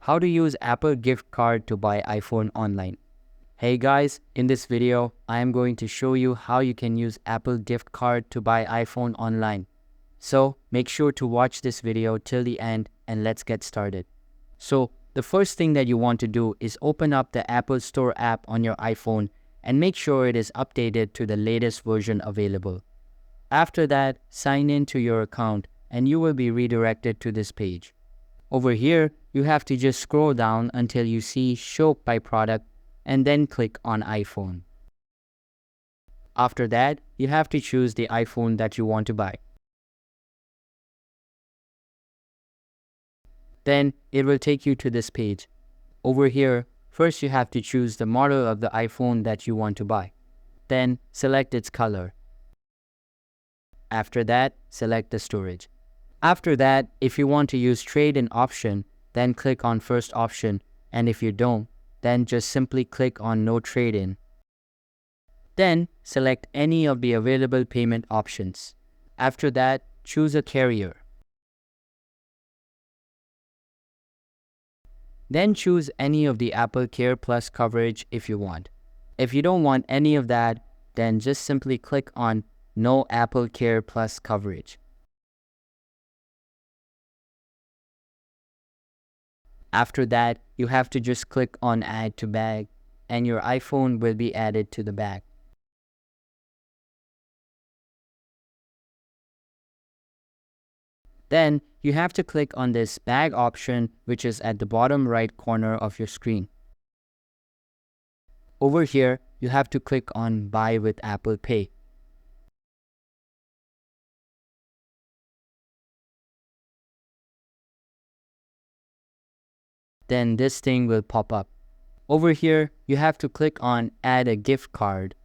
How to use Apple gift card to buy iPhone online. Hey guys, in this video, I am going to show you how you can use Apple gift card to buy iPhone online. So make sure to watch this video till the end and let's get started. So the first thing that you want to do is open up the Apple Store app on your iPhone and make sure it is updated to the latest version available. After that, sign in to your account and you will be redirected to this page. Over here, you have to just scroll down until you see Show by Product and then click on iPhone. After that, you have to choose the iPhone that you want to buy. Then it will take you to this page. Over here, first you have to choose the model of the iPhone that you want to buy. Then select its color. After that, select the storage. After that, if you want to use trade-in option, then click on first option, and if you don't, then just simply click on no trade-in. Then select any of the available payment options. After that, choose a carrier. Then choose any of the Apple Care Plus coverage if you want. If you don't want any of that, then just simply click on no Apple Care Plus coverage. After that, you have to just click on Add to Bag and your iPhone will be added to the bag. Then you have to click on this bag option, which is at the bottom right corner of your screen. Over here, you have to click on Buy with Apple Pay. Then this thing will pop up. Over here, you have to click on Add a gift card.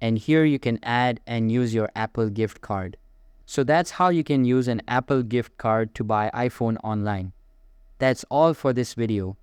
And here you can add and use your Apple gift card. So that's how you can use an Apple gift card to buy iPhone online. That's all for this video.